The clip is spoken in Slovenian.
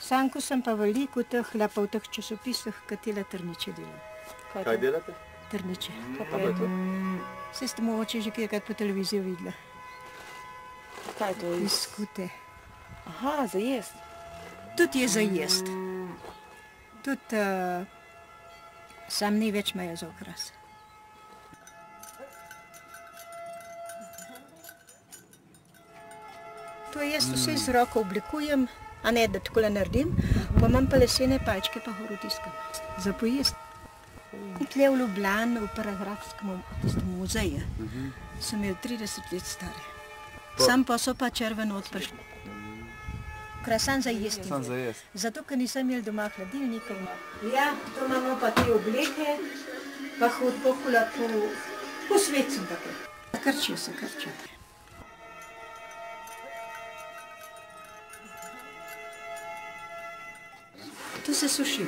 Sanko sem pa veliko v teh časopisih, katera trniče delam. Kaj delate? Trniče. Kaj je to? Saj ste mogoče že kjerkrat po televiziji videla. Kaj je to? Iz skute. Aha, za jest. Tudi je za jest. Tudi sam ni več meja za okras. To jaz vse z roko oblikujem, a ne da takole naredim, pa imam pa lesene palčke, pa gor vtiskam. Za pojest. Tle v Ljubljani, v Paragrafskem muzeju, so imeli 30 let stare. Sam pa so pa črveno odpršli. Krasan za jesti. Sam za jest. Zato, ker nisem imel doma hladilnika. Ja, to imamo pa te obleke, pa hod pokula po svetu tako. Krčijo se, krčijo. To se suši.